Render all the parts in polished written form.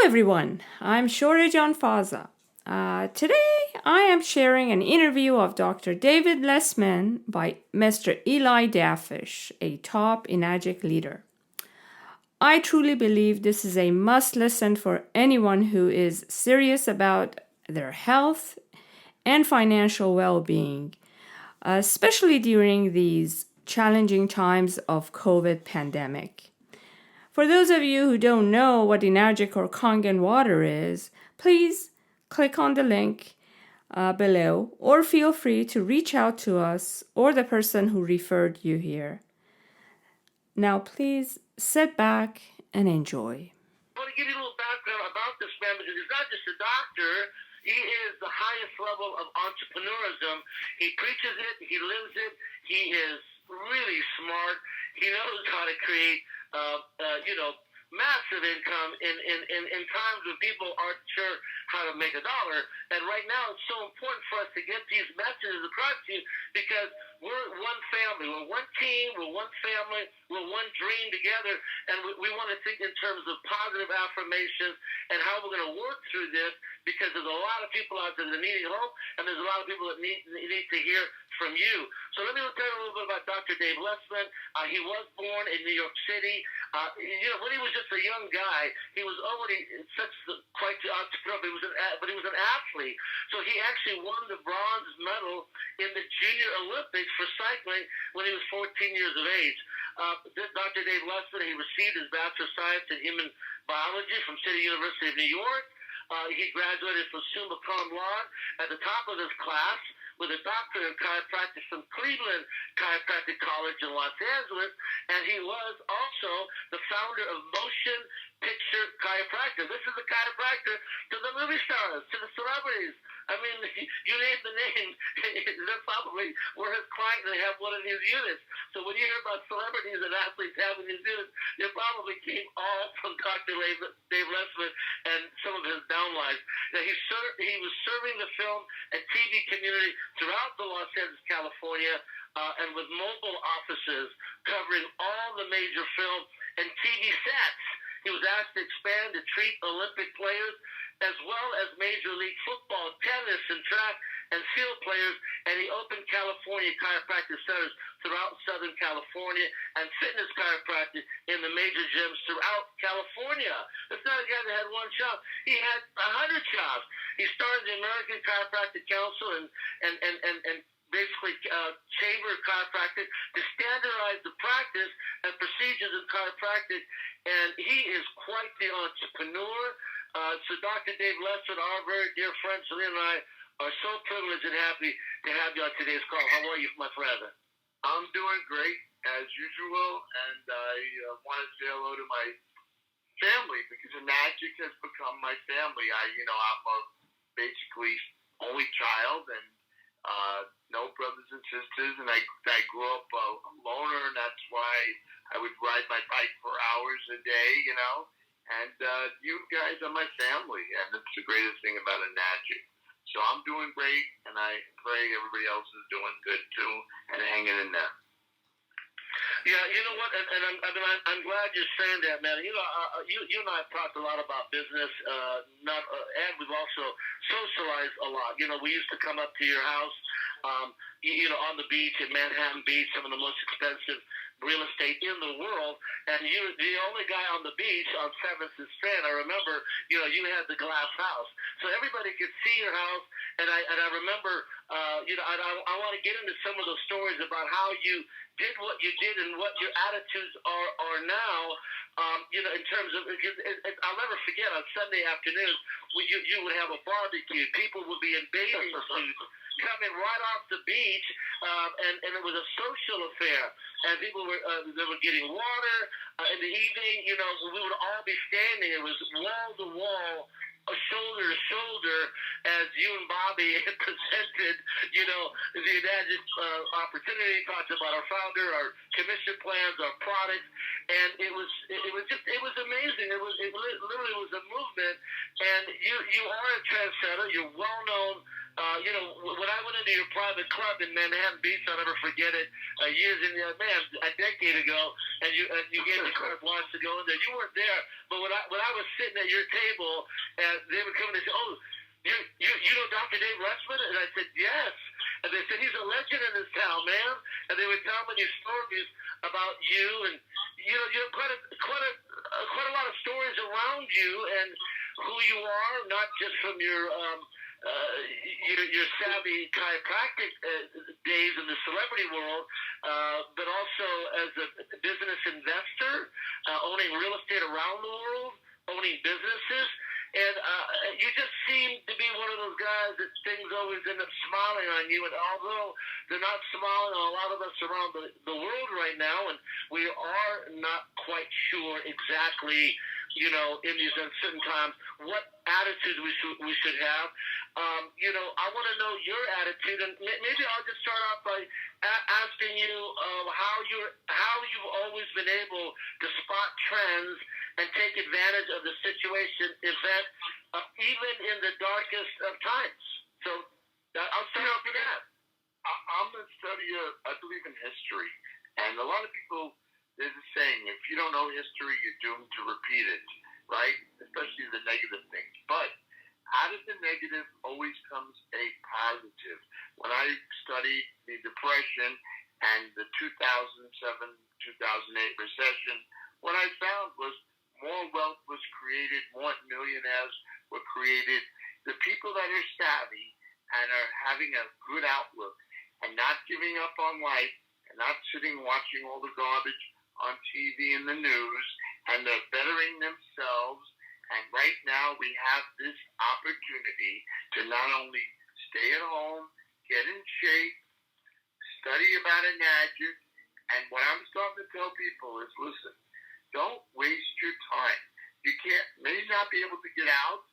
everyone, I'm Shore John Faza. Today I am sharing an interview of Dr. David Lesman by Mr. Eli Dafish, a top Enagic leader. I truly believe this is a must listen for anyone who is serious about their health and financial well being, especially during these challenging times of COVID pandemic. For those of you who don't know what Enagic or Kangen water is, please click on the link below or feel free to reach out to us or the person who referred you here. Now please sit back and enjoy. I want to give you a little background about this man because he's not just a doctor. He is the highest level of entrepreneurism. He preaches it. He lives it. He is really smart. He knows how to create massive income in times when people aren't sure how to make a dollar. And right now, it's so important for us to get these messages across to you because we're one family, we're one team, we're one family, we're one dream together, and we want to think in terms of positive affirmations and how we're going to work through this because there's a lot of people out there that are needing hope, and there's a lot of people that need to hear from you. So let me tell you a little bit about Dr. Dave Lesman. He was born in New York City. When he was just a young guy, he was already quite the entrepreneur, but he was an athlete. So he actually won the bronze medal in the Junior Olympics for cycling when he was 14 years of age. Dr. Dave Lesman, he received his Bachelor of Science in Human Biology from City University of New York. He graduated from summa cum laude at the top of his class with a doctorate in chiropractic from Cleveland Chiropractic College in Los Angeles, and he was also the founder of Motion Picture Chiropractor. This is the chiropractor to the movie stars, to the celebrities. I mean, you name the name, they're probably were his client and they have one of these units. So when you hear about celebrities and athletes having these units, they probably came all from Dr. Dave Lesman and some of his downlines. Now, he was serving the film and TV community throughout the Los Angeles, California, and with mobile offices covering all the major film and TV sets. He was asked to expand to treat Olympic players as well as Major League Football, tennis, and track and field players, and he opened California chiropractic centers throughout Southern California and fitness chiropractic in the major gyms throughout California. It's not a guy that had one shop. He had 100 shops. He started the American Chiropractic Council and basically chamber of chiropractic to standardize the practice and procedures in chiropractic, and he is quite the entrepreneur. So Dr. Dave Lesman, our very dear friend, Selena and I are so privileged and happy to have you on today's call. How are you, my friend? I'm doing great, as usual, and I want to say hello to my family because Enagic has become my family. I'm a basically only child and no brothers and sisters, and I grew up a loner, and that's why I would ride my bike for hours a day, and you guys are my family, and it's the greatest thing about Enagic. So I'm doing great, and I pray everybody else is doing good too and hanging in there. Yeah, you know what, and I'm glad you're saying that, man. You and I have talked a lot about business, and we've also socialized a lot. We used to come up to your house, on the beach in Manhattan Beach, some of the most expensive real estate in the world, and you're the only guy on the beach on 7th and Strand. I remember, you had the glass house, so everybody could see your house, and I remember, I want to get into some of those stories about how you did what you did and what your attitudes are now, in terms of, because I'll never forget on Sunday afternoons, you would have a barbecue. People would be in bathing suits coming right off the beach, and it was a social affair. And people they were getting water in the evening. We would all be standing. It was wall to wall, shoulder to shoulder, as you and Bobby presented, the Enagic opportunity, talked about our founder, our commission plans, our products, and it was amazing. It literally was a movement, and you are a trendsetter. You're well known when I went into your private club in Manhattan Beach, I'll never forget it. A decade ago, and you gave me carte blanche to go in there. You weren't there, but when I was sitting at your table, and they would come and they say, "Oh, you know Dr. Dave Lesman?" And I said, "Yes." And they said, "He's a legend in this town, man." And they would tell me these stories about you, and you have quite a lot of stories around you and who you are, not just from your savvy chiropractic days in the celebrity world, but also as a business investor, owning real estate around the world, owning businesses. And you just seem to be one of those guys that things always end up smiling on you. And although they're not smiling on a lot of us around the world right now, and we are not quite sure exactly, in these uncertain times, what attitude we should have. I want to know your attitude, and maybe I'll just start off by asking you how you've always been able to spot trends and take advantage of the situation, event, even in the darkest of times. So I'll start off with that. I'm a studier. I believe in history, and a lot of people, there's a saying: if you don't know history, you're doomed to repeat it, right? Especially the negative things. But out of the negative always comes a positive. When I studied the Depression and the 2007-2008 recession, what I found was more wealth was created, more millionaires were created. The people that are savvy and are having a good outlook and not giving up on life and not sitting watching all the garbage on TV and the news, and they're bettering themselves. And right now we have this opportunity to not only stay at home, get in shape, study about a gadget, and what I'm starting to tell people is, listen, don't waste your time. You may not be able to get out,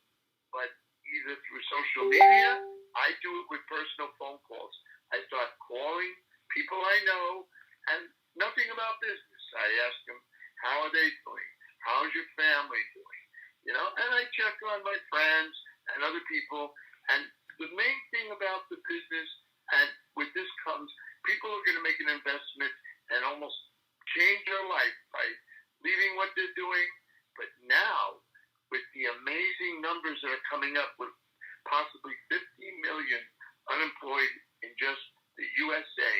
but either through social media, I do it with personal phone calls. I start calling people I know, and nothing about business. I ask them, how are they doing? How's your family doing? And I check on my friends and other people. And the main thing about the business, and with this comes, people are going to make an investment and almost change their life by leaving what they're doing. But now, with the amazing numbers that are coming up with possibly 50 million unemployed in just the USA,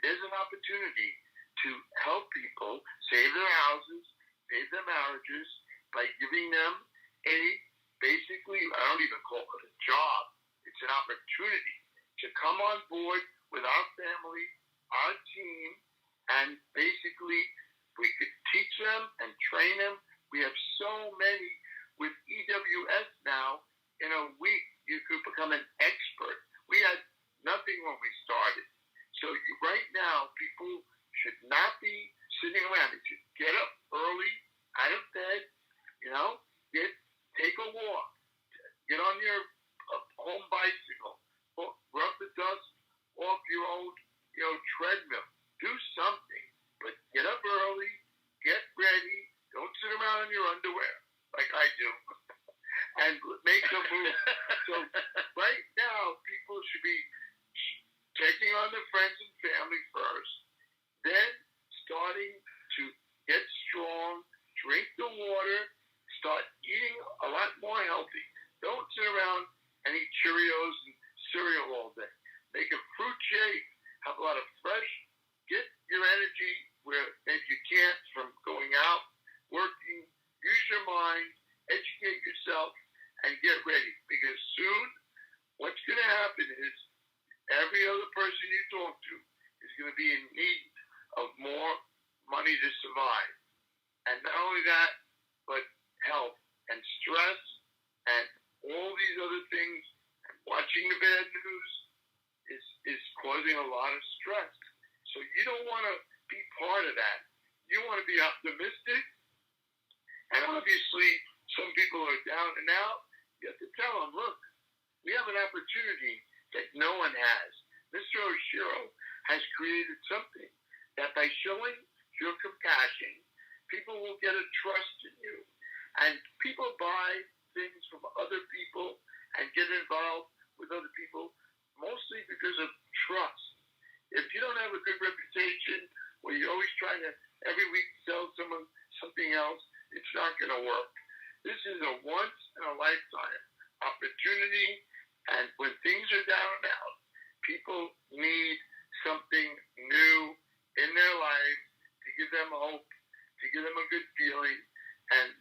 there's an opportunity to help people save their houses, save their marriages, by giving them basically, I don't even call it a job. It's an opportunity to come on board with our family, our team, and basically we could teach them and train them. We have so many with EWS now. In a week, you could become an expert. We had nothing when we started. So right now, people should not be sitting around. They should get up early, out of bed, take a walk, get on your home bicycle, rub the dust off your old, treadmill. Do something, but get up early, get ready. Don't sit around in your underwear like I do, and make a move. So right now, people should be taking on their friends and family first, then starting to get strong, drink the water, start eating a lot more healthy. Don't sit around and eat Cheerios and cereal all day. Make a fruit shake, have a lot of fresh, get your energy where maybe you can't from going out, working, use your mind, educate yourself, and get ready. Because soon, what's going to happen is every other person you talk to is going to be in need of more money to survive. And not only that, but health and stress and all these other things. And watching the bad news is causing a lot of stress. So you don't want to be part of that. You want to be optimistic. And obviously, some people are down and out. You have to tell them, look, we have an opportunity that no one has. Mr. Oshiro has created something that by showing your compassion, people will get a trust in you. And people buy things from other people and get involved with other people mostly because of trust. If you don't have a good reputation, where you're always trying to every week sell someone something else, it's not going to work. This is a once in a lifetime opportunity, and when things are down and out, people need something new in their life to give them hope, to give them a good feeling, and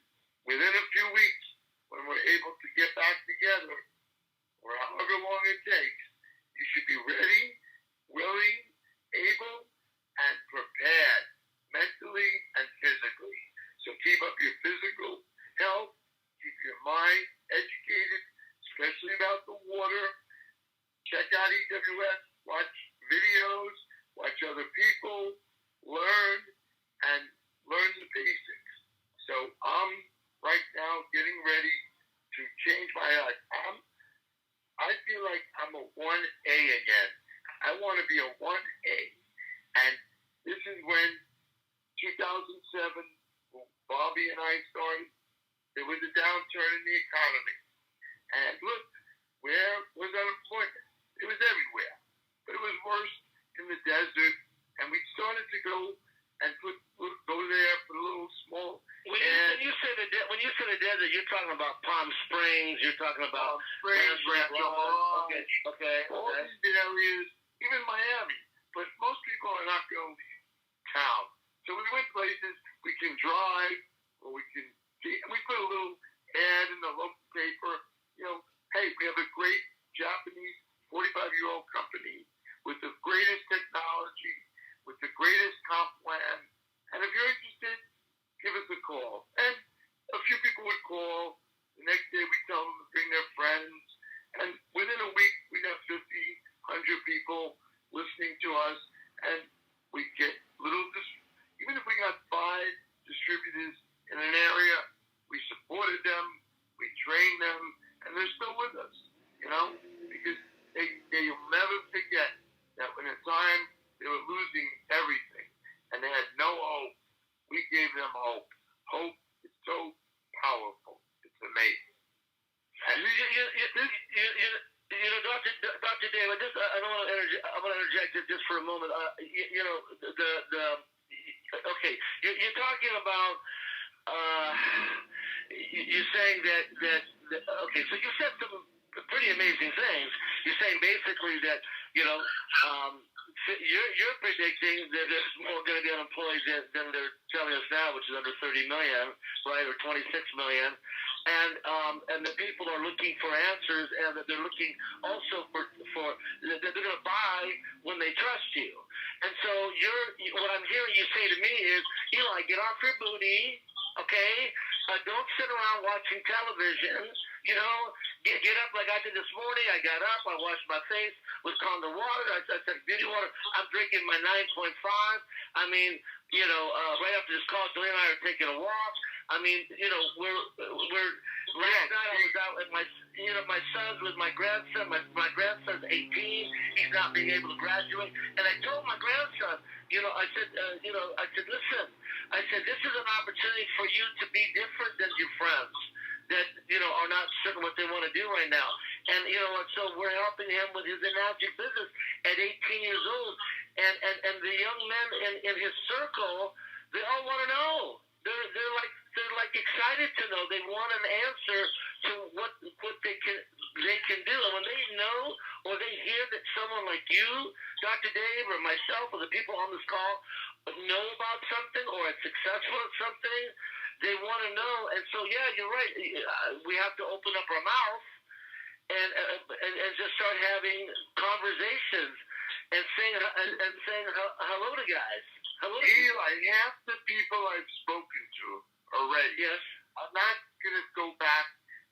within a few weeks, when we're able to get back together, or however long it takes, you should be ready, willing, able, and prepared mentally and physically. So keep up your physical health, keep your mind educated, especially about the water. Check out EWS, watch videos, watch other people, learn, and learn the basics. So I'm right now getting ready to change my life. I feel like I'm a 1A again. I want to be a 1A. And this is when 2007, Bobby and I started. There was a downturn in the economy. And look, where was unemployment? It was everywhere. But it was worse in the desert. And we started to go and go there, put a little small. When you say the desert, you're talking about Palm Springs. You're talking about Springs, Okay. All these areas, even Miami. But most people are not going to leave town. So we went places we can drive, or we can see. And we put a little ad in the local paper. Hey, we have a great Japanese 45-year-old company with the greatest technology, with the greatest comp plan. And if you're interested, give us a call. And a few people would call. The next day we tell them to bring their friends. And within a week, we'd have 50, 100 people listening to us. And we get even if we got 5 distributors in an area, we supported them, we trained them, and they're still with us, because they'll never forget that when at time they were losing everything and they had no hope, we gave them hope. Hope is so powerful. It's amazing. And Dr. David, I want to interject just for a moment. Okay, you're talking about. You're saying that. Okay, so you said some pretty amazing things. You're saying basically that you're predicting that there's more going to be unemployed than they're telling us now, which is under 30 million, right, or 26 million. And the people are looking for answers, and that they're looking also for that they're going to buy when they trust you. And so what I'm hearing you say to me is, Eli, get off your booty, okay? Don't sit around watching television. Get up like I did this morning. I got up, I washed my face with Kangen water. I said beauty water. I'm drinking my 9.5. I mean, right after this call, Julie and I are taking a walk. I mean, we're last night I was out with my sons with my grandson. My grandson's 18. He's not being able to graduate. And I told my grandson, I said, listen, I said, this is an opportunity for you to be different than your friends that, are not certain what they want to do right now. And, so we're helping him with his magic business at 18 years old. And the young men in his circle, they all want to know. They're like excited to know. They want an answer to what they can do. And when they know or they hear that someone like you, Dr. Dave, or myself, or the people on this call know about something or are successful at something, they want to know. And so, yeah, you're right. We have to open up our mouth and just start having conversations and saying hello to guys. Hello, Eli, half the people I've spoken to already. Yes. I'm not going to go back.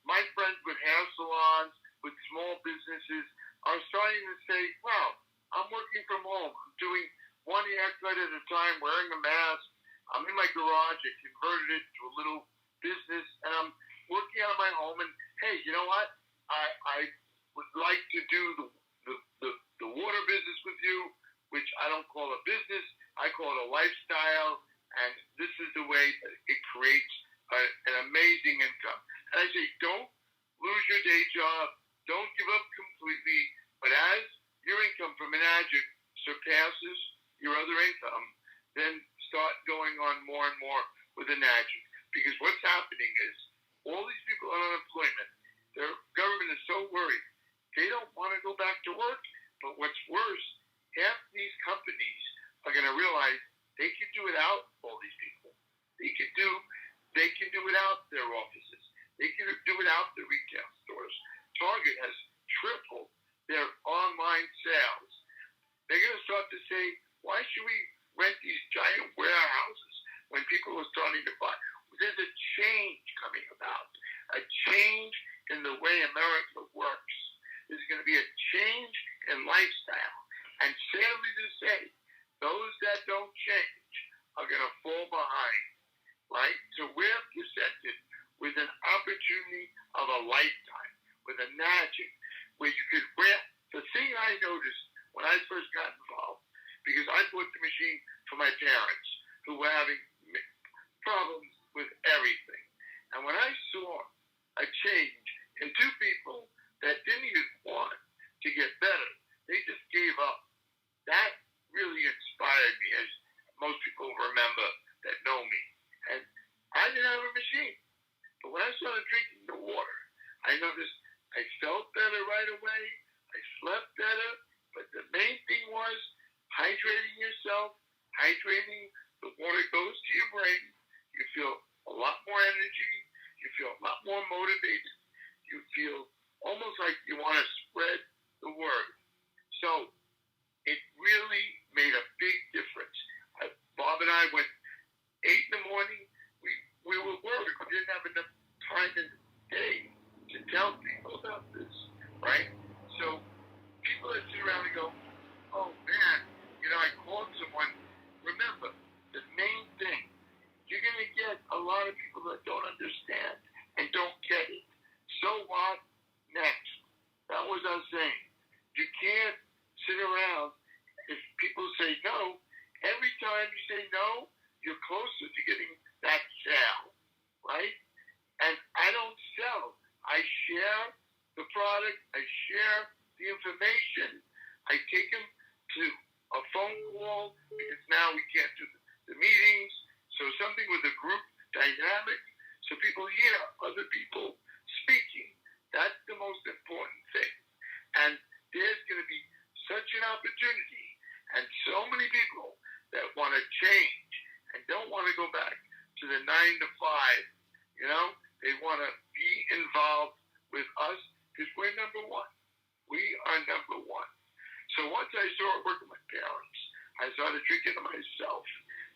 My friends with hair salons, with small businesses, are starting to say, well, I'm working from home. I'm doing one haircut at a time, wearing a mask. I'm in my garage. I converted it to a little business, and I'm working out of my home. And, hey, you know what? I would like to do the water business with you, which I don't call a business. I call it a lifestyle, and this is the way that it creates an amazing income. And I say, don't lose your day job. Don't give up completely. But as your income from an addict surpasses your other income, then start going on more and more with an addict. Because what's happening is all these people on unemployment, their government is so worried. They don't want to go back to work. But what's worse, half these companies are going to realize they can do without all these people. They can do without their offices. They can do without the retail stores. Target has tripled their online sales. They're going to start to say, why should we rent these giant warehouses when people are starting to buy? There's a change coming about, a change in the way America works. There's going to be a change in lifestyle. And sadly to say, those that don't change are going to fall behind, right? So we're presented with an opportunity of a lifetime, with a magic, where you could wear. The thing I noticed when I first got involved, because I bought the machine for my parents who were having problems with everything. And when I saw a change in two people that didn't even want to get better, they just gave up. That really inspired me, as most people remember that know me. And I didn't have a machine. But when I started drinking the water, I noticed I felt better right away. I slept better. But the main thing was hydrating yourself, hydrating. The water goes to your brain. You feel a lot more energy. You feel a lot more motivated. You feel almost like you want to spread the word. So it really made a big difference. Bob and I went 8 in the morning. We were worried. We didn't have enough time in the day to tell people about this, right? So people that sit around and go, oh man, I called someone. Remember, the main thing, you're going to get a lot of people that don't understand and don't get it. So what next? That was our saying. You can't sit around. If people say no, every time you say no, you're closer to getting that sale, right? And I don't sell. I share the product. I share the information. I take them to a phone call because now we can't do the meetings. So something with a group dynamic so people hear other people speaking. That's the most important thing. And there's going to be such an opportunity and so many people that want to change and don't want to go back to the 9 to 5. They want to be involved with us because we're number one. We are number one. So once I started working with parents, I started drinking it myself.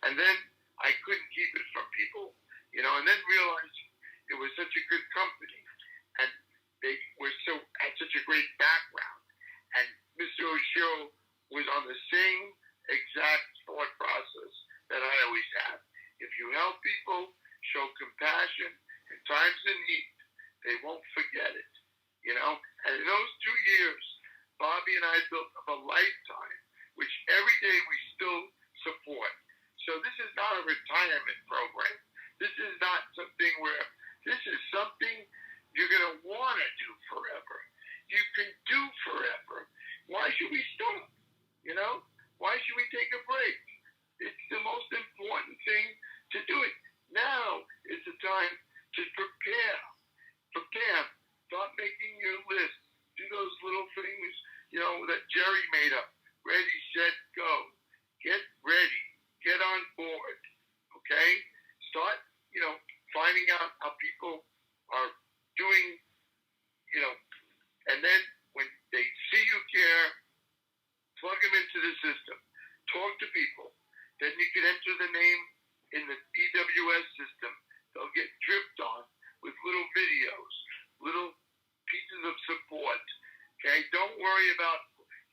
And then I couldn't keep it from people, and then realized it was such a good company. And they had such a great background. And Mr. Oshiro was on the same exact thought process that I always have. If you help people, show compassion in times of need, they won't forget it, And in those 2 years, Bobby and I built up a lifetime, which every day we still support. So this is not a retirement program. This is not something where, this is something you're going to want to do forever. You can do forever. Why should we stop? Why should we take a break? It's the most important thing to do it. Now is the time to prepare. Start making your list. Do those little things, that Jerry made up. Ready, set, go. Get ready. Get on board. Okay? Start, finding out how people are doing, and then when they see you care, plug them into the system. Talk to people. Then you can enter the name in the EWS system. They'll get dripped on with little videos, little pieces of support. Okay? Don't worry about,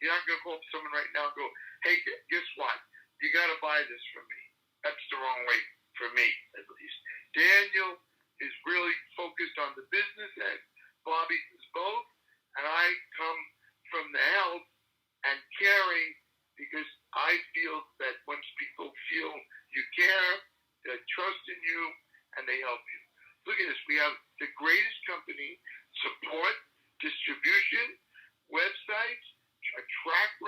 you're not going to call up someone right now and go, hey, guess what? You got to buy this from me. That's the wrong way for me, at least. Daniel is really focused on the business end. Bobby is both. And I come from the help and caring because I feel that once people feel you care, they trust in you, and they help you. Look at this. We have the greatest company, support, distribution, websites, attract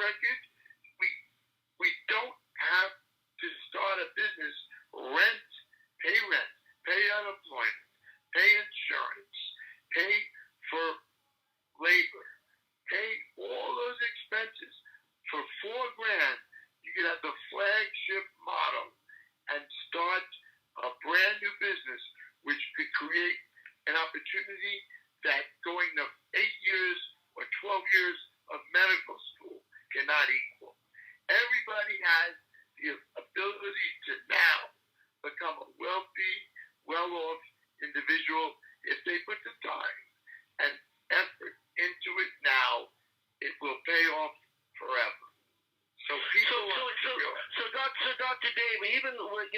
an opportunity that going to 8 years or 12 years of medical school cannot equal. Everybody has the ability to now become a wealthy, well-off individual if they put the time and effort into it now. It will pay off forever. So people, so Dr. Dave, even with,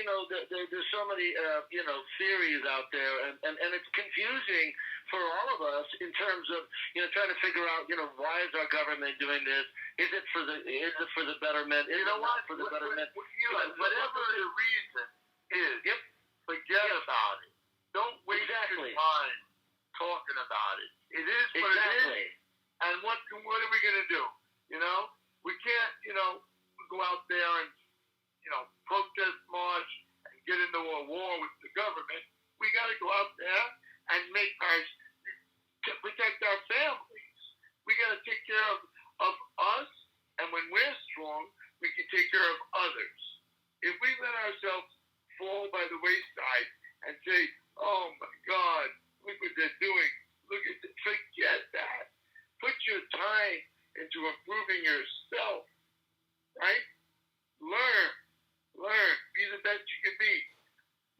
there's so many theories out there, and it's confusing for all of us in terms of trying to figure out why is our government doing this? Is it for the betterment? Is it not for the betterment? Whatever the reason is, forget about it. Don't waste your time talking about it. It is what it is. And what are we going to do? We can't, go out there and, protest march and get into a war with the government. We got to go out there and protect our families. We got to take care of us, and when we're strong, we can take care of others. If we let ourselves fall by the wayside and say, oh my God, look what they're doing, forget that. Put your time into improving yourself, right? Learn, be the best you can be.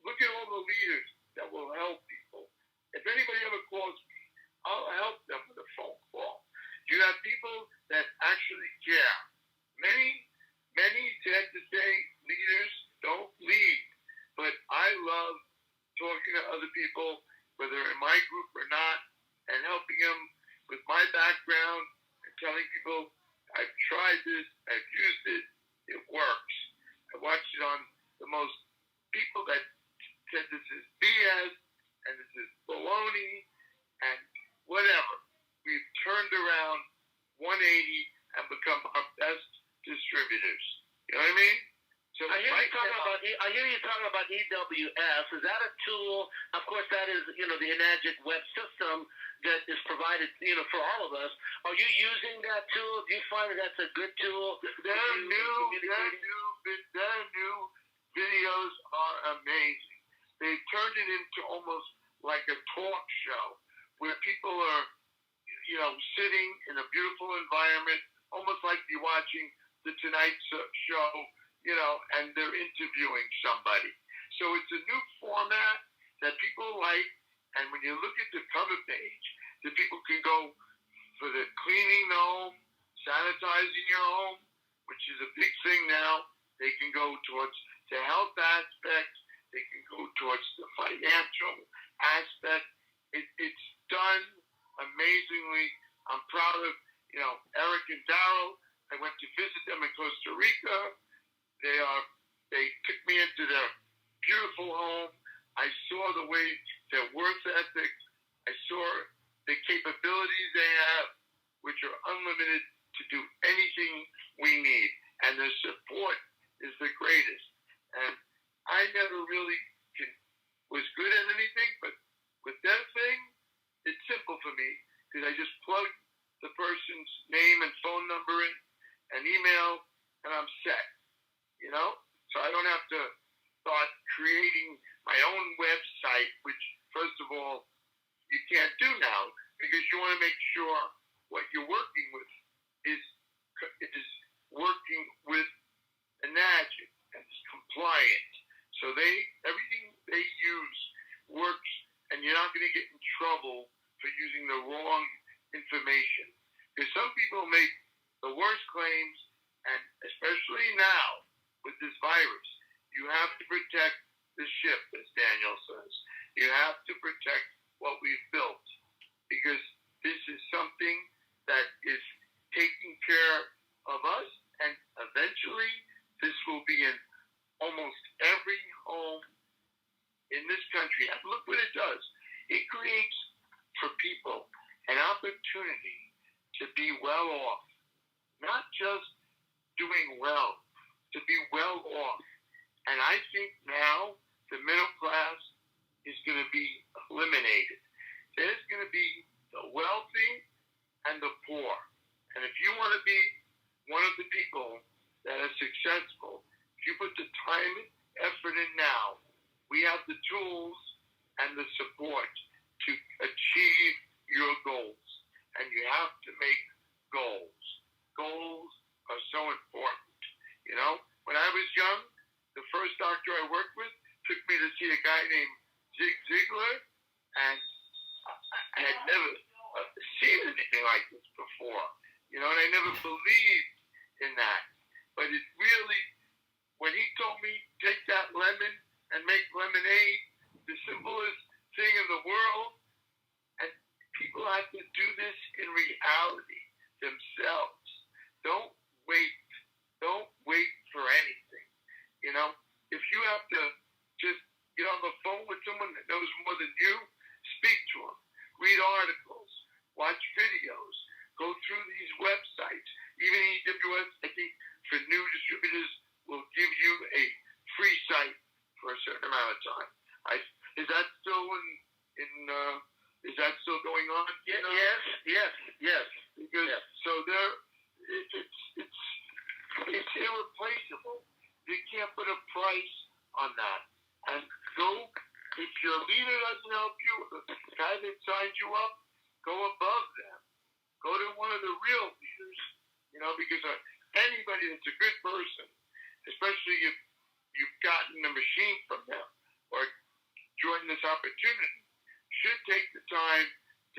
Look at all the leaders that will help people. If anybody ever calls me, I'll help them with a phone call. You have people that actually care. Many tend to say leaders don't lead, but I love talking to other people, whether in my group or not, and helping them with my background and telling people, I've tried this, I've used it, it works. I watched it on the most people that said this is BS and this is baloney and whatever. We've turned around 180 and become our best distributors. You know what I mean? So I hear you talking about EWS. Is that a tool? Of course, that is the Enagic web system that is provided for all of us. Are you using that tool? Do you find that that's a good tool? Their new videos are amazing. They've turned it into almost like a talk show where people are sitting in a beautiful environment, almost like you're watching the Tonight Show. And they're interviewing somebody. So it's a new format that people like, and when you look at the cover page, the people can go for the cleaning the home, sanitizing your home, which is a big thing now. They can go towards the health aspect. They can go towards the financial aspect. It's done amazingly. I'm proud of, Eric and Daryl. I went to visit them in Costa Rica. They took me into their beautiful home. I saw the way their work ethic. I saw the capabilities they have, which are unlimited to do anything we need. And their support is the greatest. And I never really was good at anything, but with that thing, it's simple for me because I just plug the person's name and phone number in, an email, and I'm set. So I don't have to start creating my own website, which, first of all, you can't do now because you want to make sure what you're working with is working with Enagic and is compliant. So everything they use works, and you're not going to get in trouble for using the wrong information. Because some people make the worst claims, and especially now, with this virus, you have to protect the ship, as Daniel says. You have to protect what we've built because this is something that is taking care of us, and eventually this will be in almost every home in this country. And look what it does. It creates for people an opportunity to be well off, not just doing well, to be well off. And I think now the middle class is going to be eliminated. There's going to be the wealthy and the poor. And if you want to be one of the people that are successful, if you put the time and effort in now, we have the tools and the support to achieve your goals. And you have to make goals. Goals are so important. You know, when I was young, the first doctor I worked with took me to see a guy named Zig Ziglar, and I had never seen anything like this before. You know, and I never believed in that. But it really, when he told me, take that lemon and make lemonade, the simplest thing in the world, and people have to do this in reality themselves. Don't wait. Don't wait for anything. You know, if you have to just get on the phone with someone that knows more than you, speak to them. Read articles. Watch videos. Go through these websites. Even EWS, I think, for new distributors, will give you a free site for a certain amount of time. Is that still is that still going on? Yes. Because so it's irreplaceable. You can't put a price on that. And go, if your leader doesn't help you, the guy that signs you up, go above them. Go to one of the real leaders, you know, because anybody that's a good person, especially if you've gotten a machine from them or joined this opportunity, should take the time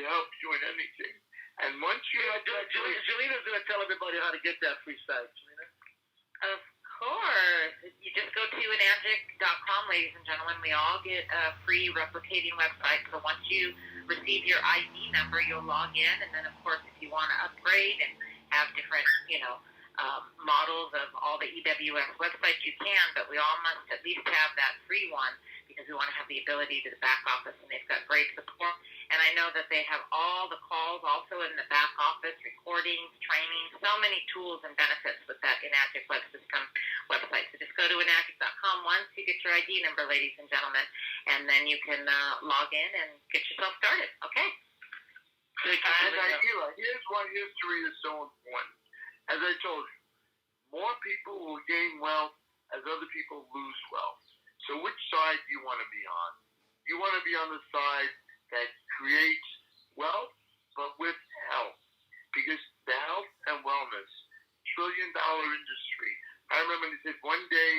to help you in anything. And once you Jelina's going to tell everybody how to get that free site. Jelina? Of course. You just go to enagic.com, ladies and gentlemen. We all get a free replicating website. So once you receive your ID number, you'll log in. And then, of course, if you want to upgrade and have different, models of all the EWS websites, you can. But we all must at least have that free one because we want to have the ability to the back office. And they've got great support. And I know that they have all the calls also in the back office, recordings, training, so many tools and benefits with that Enagic Web System website. So just go to enagic.com once you get your ID number, ladies and gentlemen, and then you can log in and get yourself started. Okay? And here's why history is so important. As I told you, more people will gain wealth as other people lose wealth. So which side do you want to be on? You want to be on the side that creates wealth, but with health. Because the health and wellness, trillion-dollar industry. I remember they said one day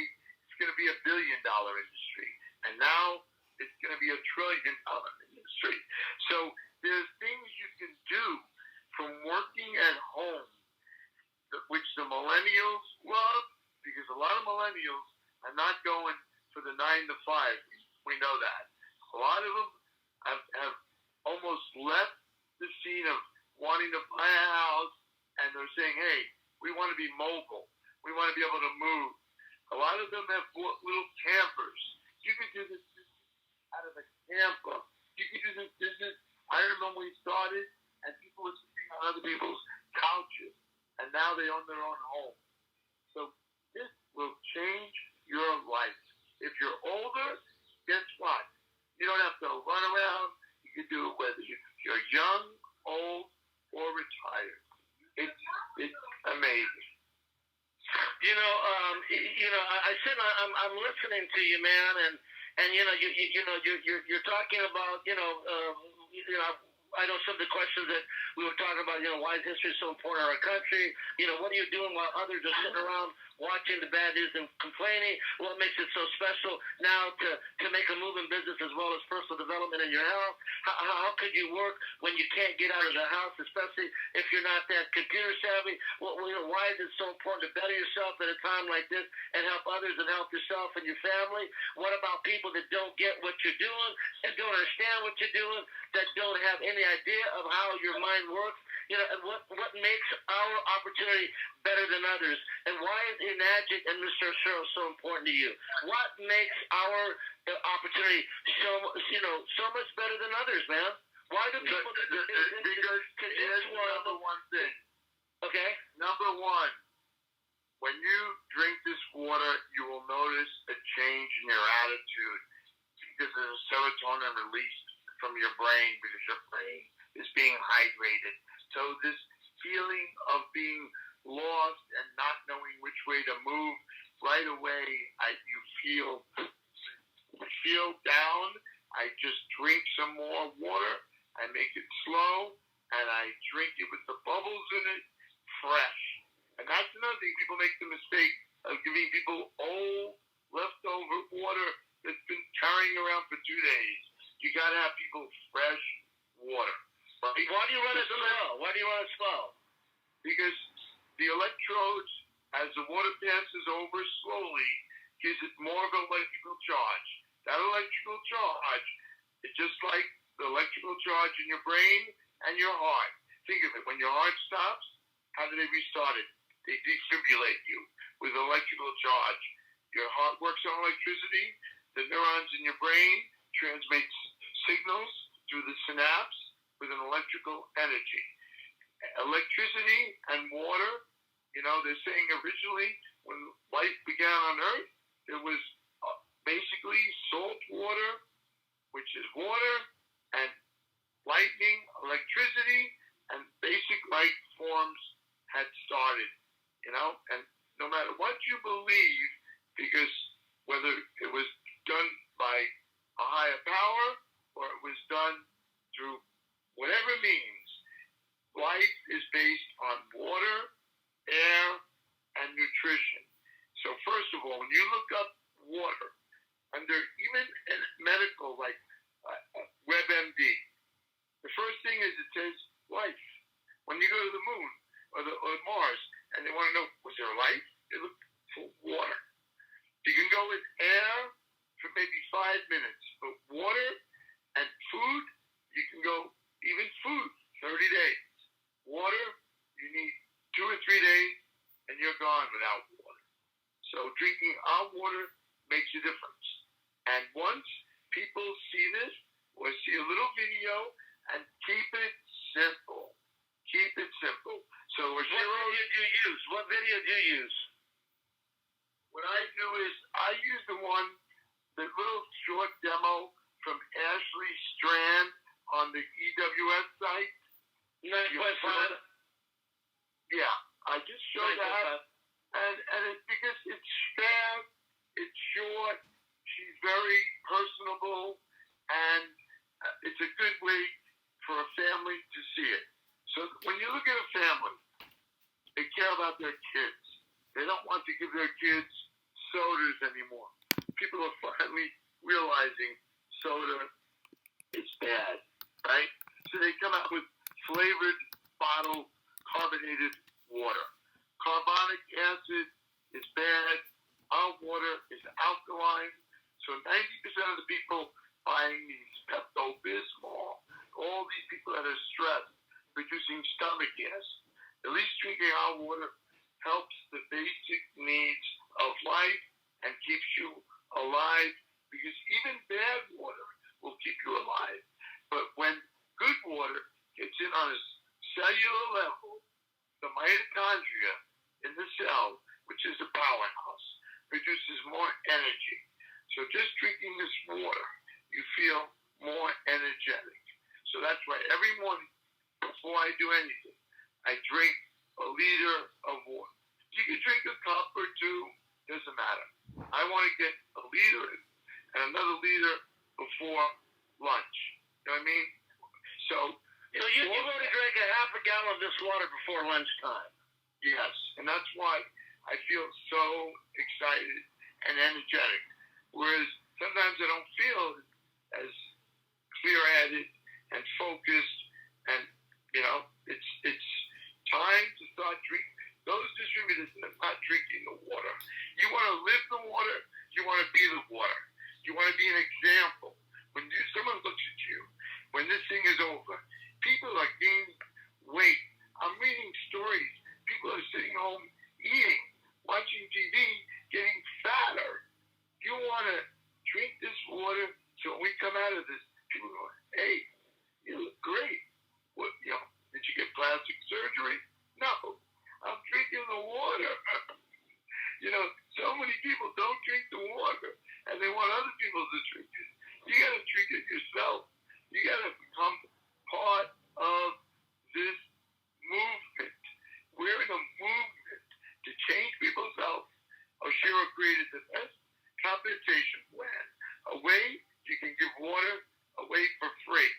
it's going to be $1 billion industry. And now it's going to be $1 trillion industry. So there's things you can do from working at home, which the millennials love, because a lot of millennials are not going for the 9 to 5. We know that. A lot of them have almost left the scene of wanting to buy a house, and they're saying, hey, we want to be mobile. We want to be able to move. A lot of them have little campers. You can do this out of a camper. You can do this business. I remember when we started, and people were sleeping on other people's couches, and now they own their own home. So this will change your life. If you're older, guess what? You don't have to run around. You can do it whether you're young, old, or retired. It's amazing. I'm listening to you, man, and you're talking about, I know some of the questions that we were talking about, why is history so important in our country? What are you doing while others are sitting around watching the bad news and complaining? What makes it so special now to make a move in business as well as personal development in your health? How could you work when you can't get out of the house, especially if you're not that computer savvy? Why is it so important to better yourself at a time like this and help others and help yourself and your family? What about people that don't get what you're doing and don't understand what you're doing, that don't have any idea of how your mind works? And what makes our opportunity better than others? And why is Enagic and Mr. Cheryl so important to you? What makes our opportunity so much better than others, man? Why do people because here's number one thing. Okay. Number one, when you drink this water, you will notice a change in your attitude because there's serotonin released from your brain because your brain is being hydrated. So this feeling of being lost and not knowing which way to move, right away you feel down. I just drink some more water I make it slow, and I drink it with the bubbles in it fresh. And that's another thing. People make the mistake of giving people old, leftover water that's been carrying around for 2 days. You got to have people fresh water. Right? Why do you run it slow? Why do you run it slow? Because the electrodes, as the water passes over slowly, gives it more of an electrical charge. That electrical charge is just like the electrical charge in your brain and your heart. Think of it. When your heart stops, how do they restart it? They defibrillate you with electrical charge. Your heart works on electricity. The neurons in your brain transmit signals through the synapse with an electrical energy. Electricity and water, they're saying originally when life began on Earth, there was basically salt water, which is water, and lightning, electricity, and basic life forms had started, and no matter what you believe, because whether it was done by a higher power or it was done through whatever means, life is based on water, air, and nutrition. So first of all, when you look up water, under even in medical, like WebMD, the first thing is it says life. When you go to the moon or Mars, and they want to know, was there life? They look for water. You can go with air for maybe 5 minutes, but water and food, you can go even food, 30 days. Water, you need 2 or 3 days, and you're gone without water. So drinking our water makes a difference. And once people see this or see a little video, and keep it simple. Keep it simple. So What video do you use? What video do you use? What I do is I use the little short demo from Ashley Strand on the EWS site. Yeah, I just show that, and because it's fast, it's short, she's very personable, and it's a good way for a family to see it. So when you look at a family, they care about their kids. They don't want to give their kids sodas anymore. People are finally realizing soda is bad, right? So they come out with flavored bottled carbonated water. Carbonic acid is bad. Our water is alkaline. So 90% of the people buying these Pepto-Bismol, all these people that are stressed, producing stomach gas, at least drinking our water helps the basic needs of life and keeps you alive, because even bad water will keep you alive. But when good water gets in on a cellular level, the mitochondria in the cell, which is a powerhouse, produces more energy. So just drinking this water, you feel more energetic. So that's why every morning, before I do anything, I drink a liter of water. You can drink a cup or 2, doesn't matter. I want to get a liter and another liter before lunch. You know what I mean? So you want to drink a half a gallon of this water before lunchtime. Yes, and that's why I feel so excited and energetic. Whereas sometimes I don't feel as clear-headed and focused, and it's time to start drinking. Those distributors that are not drinking the water, you want to live the water, you want to be the water. You want to be an example. When someone looks at you, when this thing is over, people are gaining weight. I'm reading stories. People are sitting home eating, watching TV, getting fatter. You want to drink this water so when we come out of this, people go, hey, you look great. What, did you get plastic surgery? No, I'm drinking the water. So many people don't drink the water, and they want other people to drink it. You got to drink it yourself. You got to become part of this movement. We're in a movement to change people's health. Oshiro created the best compensation plan, a way you can give water away for free.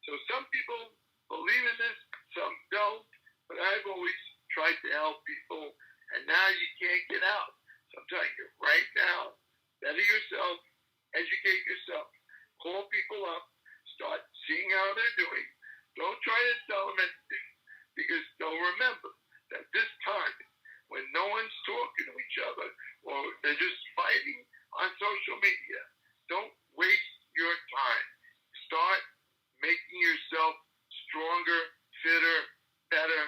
So some doing. Don't try to tell them anything, because they'll remember that this time, when no one's talking to each other, or they're just fighting on social media, don't waste your time. Start making yourself stronger, fitter, better,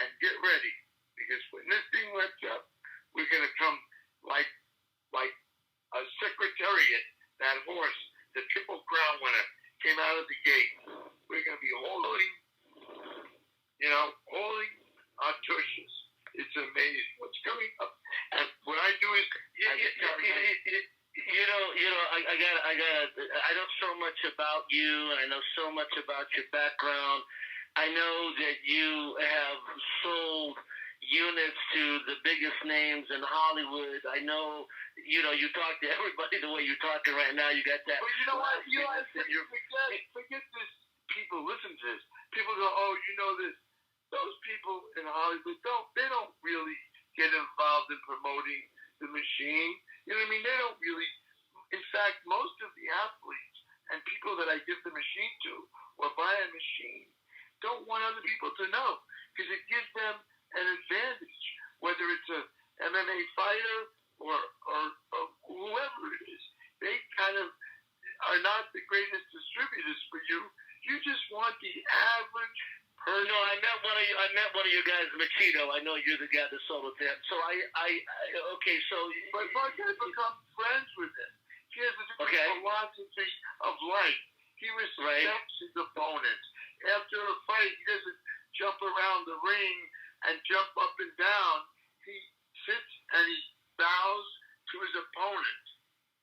and get ready. Because when this thing lets up, we're going to come like a secretariat, that horse, the Triple Crown winner, came out of the gate. We're going to be holding our tushes. It's amazing what's coming up. And what I do is, I know so much about you, and I know so much about your background. I know that you have sold units to the biggest names in Hollywood. I know, you talk to everybody the way you're talking right now. You got that. But you know what? Forget this. People listen to this. People go, oh, you know this. Those people in Hollywood don't really get involved in promoting the machine. You know what I mean? They don't really. In fact, most of the athletes and people that I give the machine to or buy a machine don't want other people to know, because it gives them an advantage, whether it's a MMA fighter or whoever it is. They kind of are not the greatest distributors for you. You just want the average person. No, I met one of you guys, Machito. I know you're the guy that sold it to him. So okay, so. But I gotta become friends with him. He has a different philosophy of life. He respects his opponent. After a fight, he doesn't jump around the ring and jump up and down. He sits and he bows to his opponent.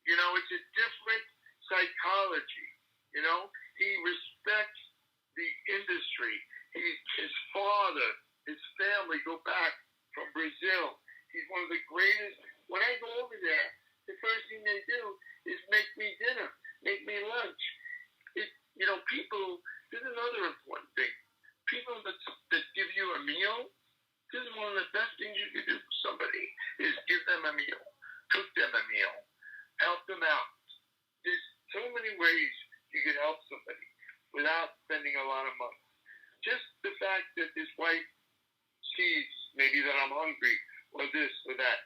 It's a different psychology. He respects the industry. His father, his family go back from Brazil. He's one of the greatest. When I go over there, the first thing they do is make me dinner, make me lunch. People, this is another important thing. People that give you a meal, this is one of the best things you can do for somebody, is give them a meal, cook them a meal, help them out. There's so many ways you can help somebody without spending a lot of money. Just the fact that this wife sees maybe that I'm hungry or this or that.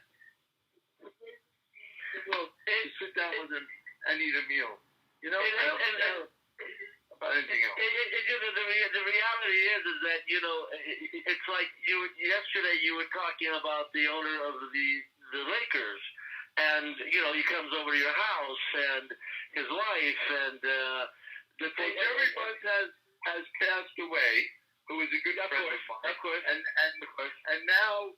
Well, sit down with him and eat a meal. I don't care about anything else. The reality is that, it's like yesterday you were talking about the owner of the Lakers, and, he comes over to your house and his wife, and Jerry Buzz has passed away, who was a good friend of mine. Of course. And now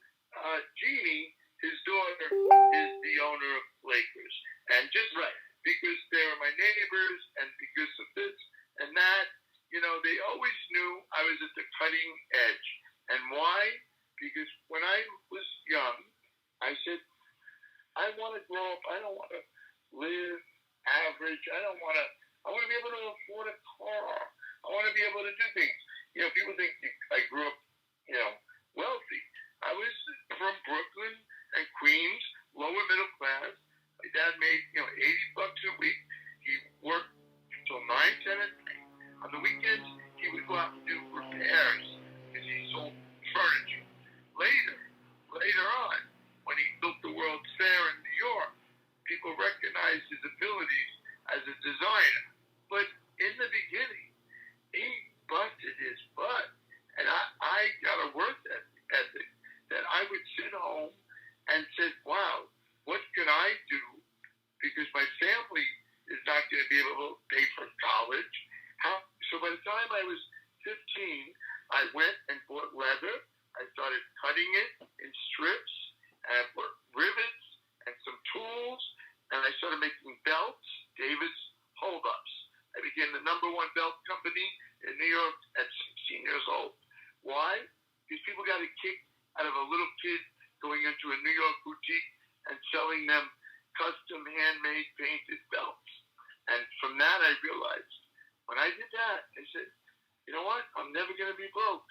Jeannie, his daughter, is the owner of Lakers. And just because they were my neighbors and because of this and that, they always knew I was at the cutting edge. And why? Because when I was young, I said, I want to grow up. I don't want to live average. I want to be able to afford a car. I want to be able to do things. People think I grew up, wealthy. I was from Brooklyn and Queens, lower middle class. My dad made, $80 a week. He worked till 9, 10 at night. On the weekends, he would go out and do repairs because he sold furniture. Later on, when he built the World's Fair in New York, people recognized his abilities as a designer. But in the beginning, he busted his butt. And I got a work ethic that I would sit home and said, wow, what can I do? Because my family is not going to be able to pay for college. So by the time I was 15, I went and bought leather. I started cutting it in strips, and I put rivets and some tools, and I started making belts, David's hold-ups. I became the #1 belt company in New York at 16 years old. Why? Because people got a kick out of a little kid going into a New York boutique and selling them custom handmade painted belts. And from that, I realized, when I did that, I said, you know what? I'm never going to be broke.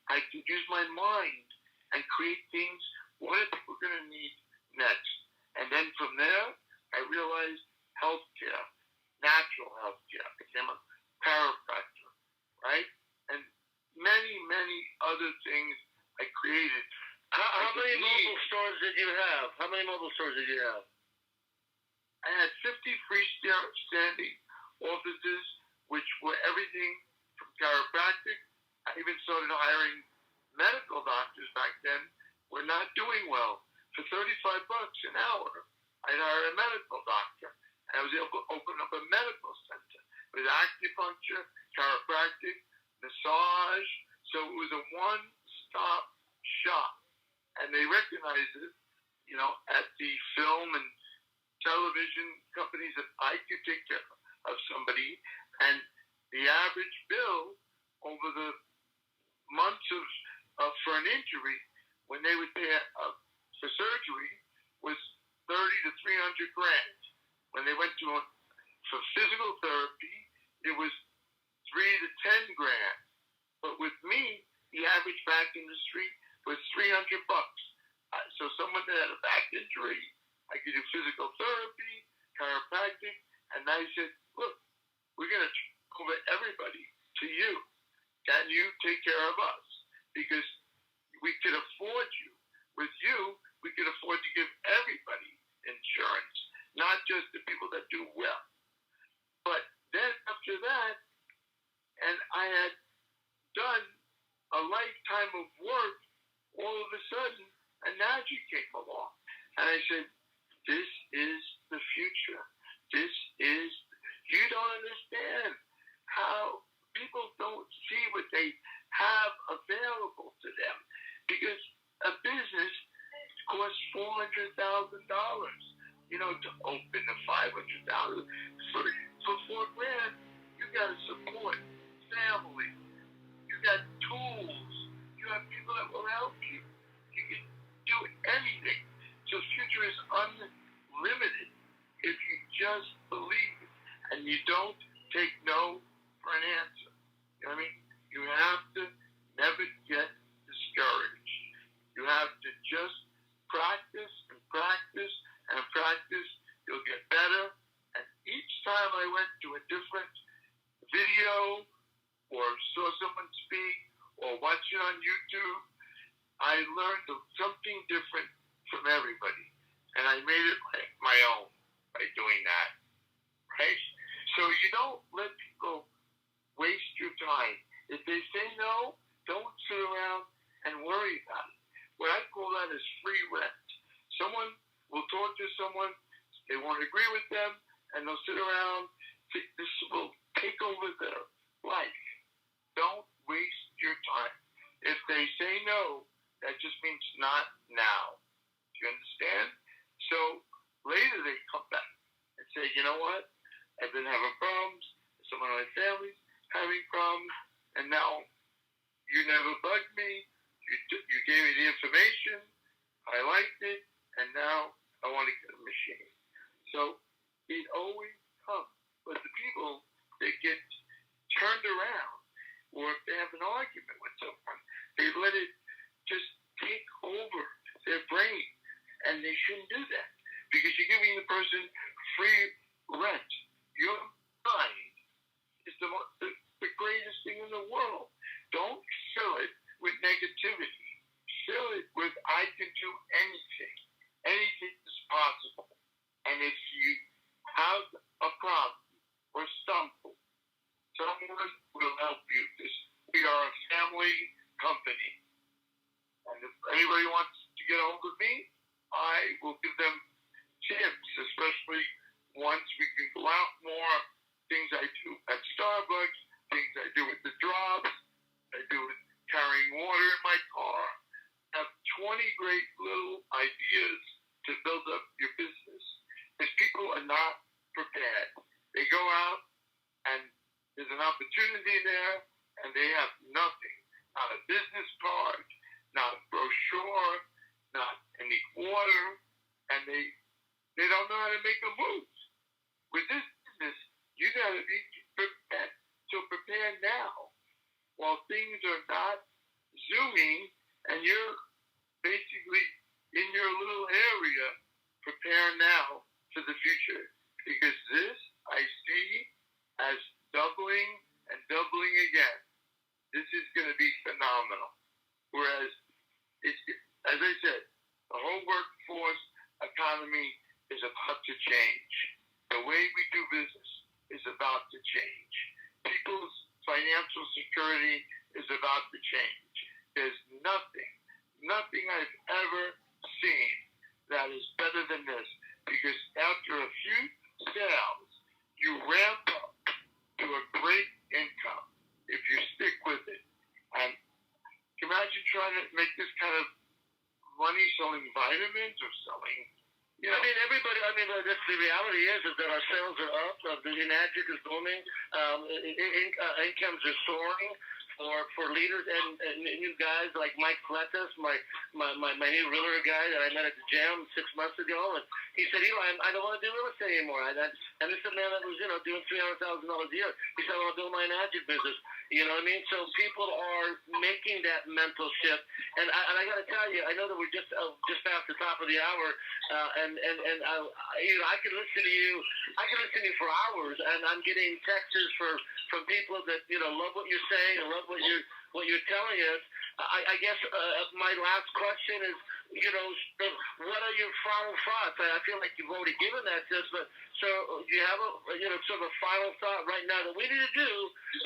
I can use my mind and create things. What are people going to need next? And then from there, I realized healthcare, natural healthcare. I became a chiropractor. right? And many, many other things I created. How many mobile stores did you have? How many mobile stores did you have? I had 50 freestanding offices, which were everything from chiropractic. I even started hiring medical doctors back then. We're not doing well. For $35 an hour, I'd hire a medical doctor. I was able to open up a medical center with acupuncture, chiropractic, massage. So it was a one-stop shop. And they recognized it, at the film and television companies that I could take care of somebody. And the average bill over the months for an injury, when they would pay for surgery, was 30 to 300 grand. When they went for physical therapy, it was 3 to 10 grand. But with me, the average back industry was $300. So someone that had a back injury, I could do physical therapy, chiropractic, and I said, look, we're going to turn over everybody to you. Can you take care of us? Because we could afford you. With you, we could afford to give everybody insurance, not just the people that do well. But then after that, and I had done a lifetime of work, all of a sudden, analogy came along. And I said, this is the future. You don't understand how people don't see what they have available to them. Because a business costs $400,000, to open a $500,000. For $4,000, you got to support family. You got tools. You have people that will help you. You can do anything. So the future is unlimited if you just believe and you don't take no for an answer. You know what I mean? You have to never get discouraged. You have to just practice and practice and practice. You'll get better. And each time I went to a different video or saw someone speak or watched it on YouTube, I learned something different from everybody. And I made it like my own by doing that. Right? So you don't let people waste your time. If they say no, don't sit around and worry about it. What I call that is free rent. Someone will talk to someone, they won't agree with them, and they'll sit around. This will take over their life. Don't waste your time. If they say no, that just means not now. Do you understand? So later they come back and say, you know what? I've been having problems. Someone in my family's having problems. And now you never bugged me. You gave me the information. I liked it. And now I want to get a machine. So it always comes. But the people that get turned around, or if they have an argument with someone, they let it just take over their brain. And they shouldn't do that. Because you're giving the person free rent. Your mind is the greatest thing in the world. Don't fill it with negativity. Fill it with, I can do anything. Anything is possible. And if you have a problem or stumble, someone will help you. We are a family company. And if anybody wants to get a hold of me, I will give them tips, especially once we can go out more, things I do at Starbucks, things I do at the drops, I do with carrying water in my car. I have 20 great little ideas to build up your business. Because people are not prepared. They go out and there's an opportunity there and they have nothing. Not a business card, not a brochure, not any water, and they don't know how to make a move. With this business, you got to be prepared. So prepare now while things are not zooming and you're basically in your little area. Prepare now for the future, because this I see as doubling and doubling again. phenomenal. Whereas, as I said, the whole workforce economy is about to change. The way we do business is about to change. People's financial security is about to change. There's nothing I've ever seen that is better than this, because after a few sales, you ramp up to a great income if you stick with it. And imagine trying to make this kind of money selling vitamins or selling. I mean, everybody. I mean, that's the reality is that our sales are up. The Enagic is booming. Incomes are soaring for leaders and new guys like Mike Fletas, my new realtor guy that I met at the gym 6 months ago, and he said, Eli, I don't want to do real estate anymore. And this is a man that was doing $300,000 a year. He said, I want to build my Enagic business. You know what I mean? So people are making that mental shift, and I got to tell you, I know that we're just past the top of the hour, and I can listen to you. I can listen to you for hours, and I'm getting texts from people that love what you're saying and love what you're telling us. I guess my last question is, what are your final thoughts? I feel like you've already given that to us, but so do you have a sort of a final thought right now that we need to do?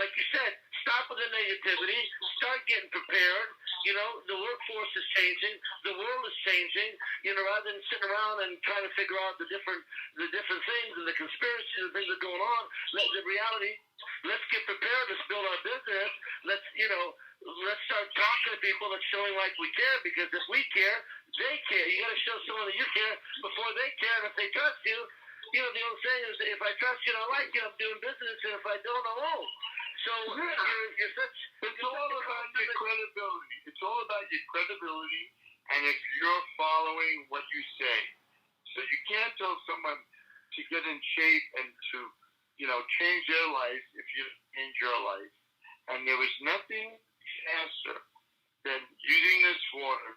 Like you said, stop with the negativity, start getting prepared. The workforce is changing, the world is changing. Rather than sitting around and trying to figure out the different things and the conspiracies and things that are going on, the reality. Let's get prepared. Let's build our business. Let's start talking to people that's showing like we care, because if we care, they care. You got to show someone that you care before they care, and if they trust you, the old saying is, if I trust you and I like you, I'm doing business, and if I don't, I won't. So you're such. It's all about your credibility. It's all about your credibility, and if you're following what you say. So you can't tell someone to get in shape and to change their life if you change your life. And there is nothing faster than using this water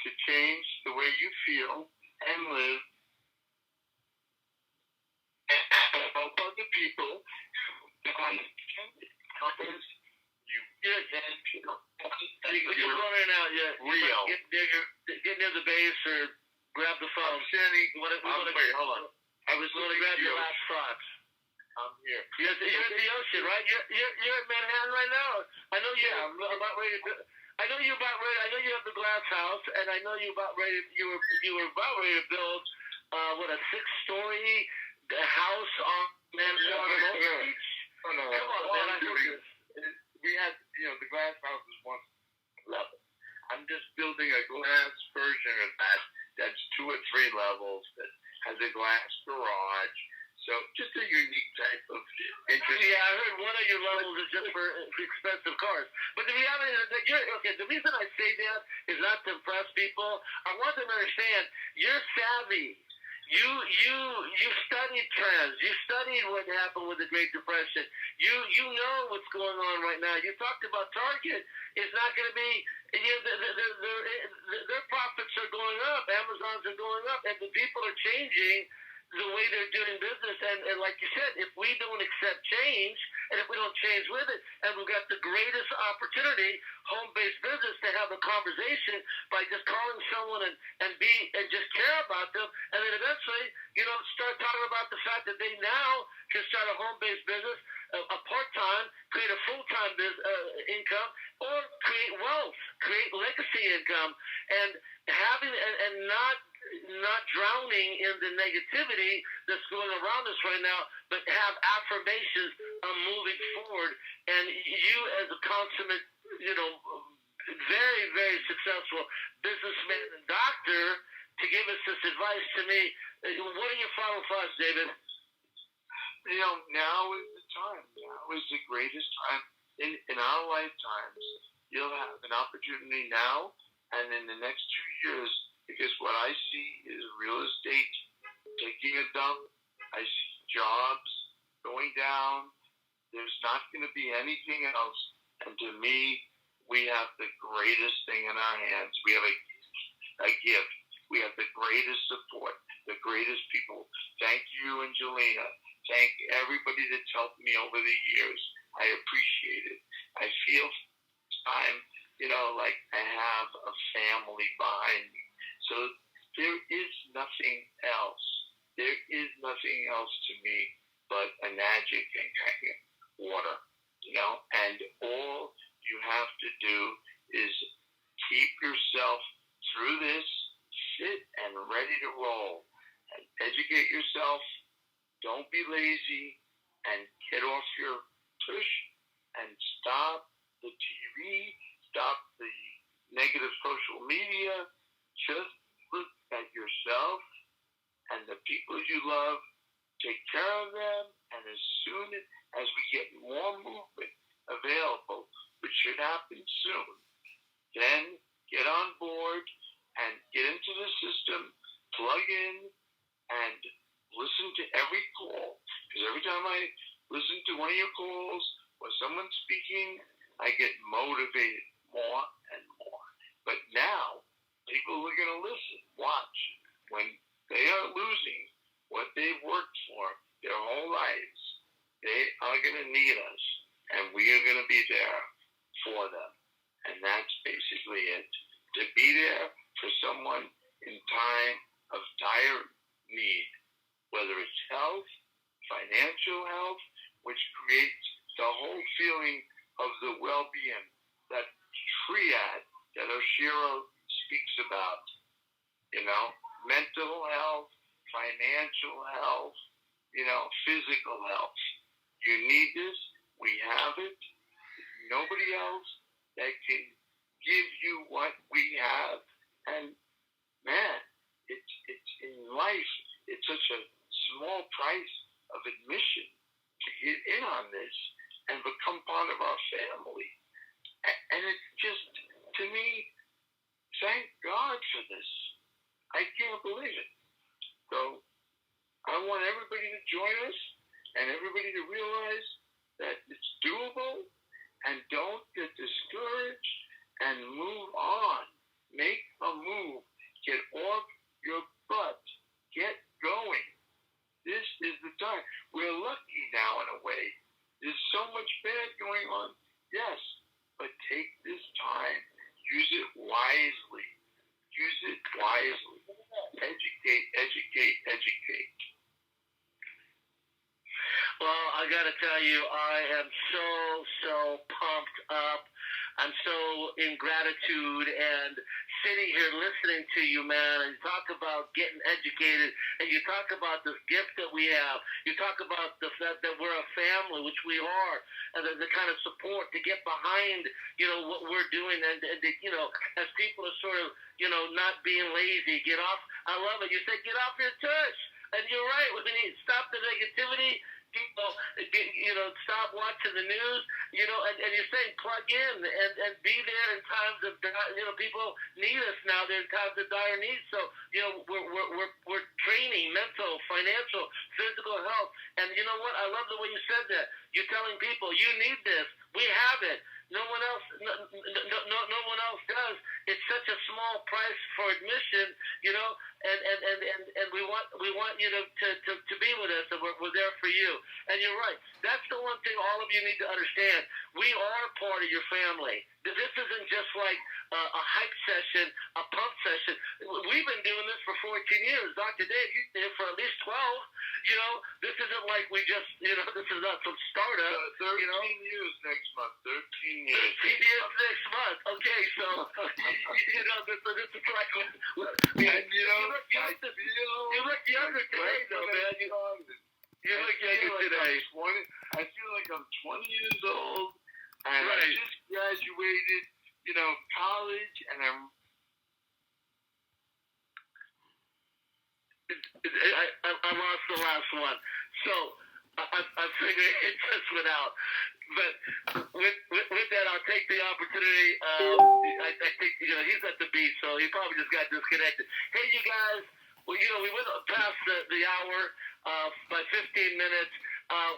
to change the way you feel and live and help other people. You're running out yet. Real. Get near the base or grab the phone. I'm standing. Wait, hold on. I was going to grab your last thoughts. I'm here. You're at the ocean, right? You're at Manhattan right now. I know you're about ready to. I know you're about ready. I know you have the glass house, and I know you're about ready. You were about ready to build a 6-story house on Manhattan Beach. Oh, no. Come on, man. I heard this. We had, the glass house is one level. I'm just building a glass version of that's 2 or 3 levels that has a glass garage. So just a unique type of interest. Yeah, I heard one of your levels is just for expensive cars. But the reality is that the reason I say that is not to impress people. I want them to understand you're savvy. You studied trends. You studied what happened with the Great Depression. You know what's going on right now. You talked about Target. It's not going to be. Their profits are going up. Amazon's are going up, and the people are changing the way they're doing business. And like you said, if we don't accept change, and if we don't change with it, and we've got the greatest opportunity, home-based business, to have a conversation by just calling someone and just care about them, and then eventually, start talking about the fact that they now can start a home-based business, a part-time, create a full-time income, or create wealth, create legacy income, and having and not drowning in the negativity that's going around us right now, but have affirmations of moving forward. And you, as a consummate, very, very successful businessman and doctor, to give us this advice to me. What are your final thoughts, David? Now is the time. Now is the greatest time in our lifetimes. You'll have an opportunity now and in the next 2 years, because what I see is real estate taking a dump. I see jobs going down. There's not going to be anything else. And to me, we have the greatest thing in our hands. We have a gift. We have the greatest support, the greatest people. Thank you, Angelina. Thank everybody that's helped me over the years. I appreciate it. I feel it's time, like I have a family behind me. So there is nothing else. There is nothing else to me but a magic and Kangen water, and all you have to do is keep yourself through this, sit and ready to roll, and educate yourself. Don't be lazy, and get off your tush and stop the TV, stop the negative social media. Just look at yourself and the people you love, take care of them, and as soon as we get more movement available, which should happen soon, then get on board and get into the system, plug in, and listen to every call. Because every time I listen to one of your calls or someone speaking, I get motivated more and more. But now, people are going to listen, watch. When they are losing what they've worked for their whole lives, they are going to need us, and we are going to be there for them. And that's basically it. To be there for someone in time of dire need, whether it's health, financial health, which creates the whole feeling of the well-being, that triad that Oshiro speaks about, mental health, financial health, physical health. You need this. We have it. There's nobody else that can give you what we have. And man, it's in life, it's such a small price of admission to get in on this and become part of our family. And it's just, to me, thank God for this. I can't believe it. So I want everybody to join us and everybody to realize that it's doable, and don't get discouraged, and move on. Make a move. Get off your butt. Get going. This is the time. We're lucky now in a way. There's so much bad going on. Yes, but take this time. Use it wisely. Use it wisely. Educate, educate, educate. Well, I got to tell you, I am so pumped up. I'm so in gratitude and sitting here listening to you, man, and talk about getting educated, and you talk about this gift that we have. You talk about the fact that we're a family, which we are, and the kind of support to get behind, what we're doing, and as people are sort of, not being lazy, get off. I love it. You said get off your tush, and you're right. We need to stop the negativity. Stop watching the news, and you're saying plug in and be there in times of, people need us now. They're in times of dire need. So, we're training mental, financial, physical health. And you know what? I love the way you said that. You're telling people you need this. We have it. No one else does. It's such a small price for admission, and we want you to be with us, and we're there for you. And you're right. That's the one thing all of you need to understand. We are part of your family. This isn't just like a hype session, a pump session. We've been doing this for 14 years. Dr. Dave, you've been here for at least 12. This isn't like we just, this is not some startup. 13 years next month. 13 years. 13 years next month. Okay, so, this is like, you look younger today, though, man. You look younger today. I feel like I'm 20 years old, and right. I just graduated, college, and I lost the last one. So I figured it just went out. But with that, I'll take the opportunity. I think he's at the beach, so he probably just got disconnected. Hey, you guys. Well, we went past the hour by 15 minutes.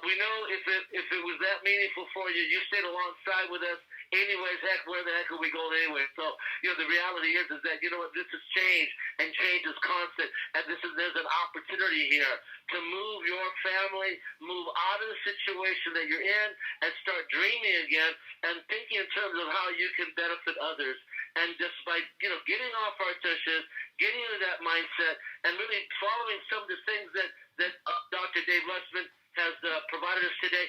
We know if it was that meaningful for you, you stayed alongside with us anyways, heck, where the heck are we going anyway? So, the reality is that, this is change, and change is constant, and there's an opportunity here to move your family, move out of the situation that you're in, and start dreaming again, and thinking in terms of how you can benefit others. And just by, getting off our tushes, getting into that mindset, and really following some of the things that Dr. Dave Lesman has provided us today,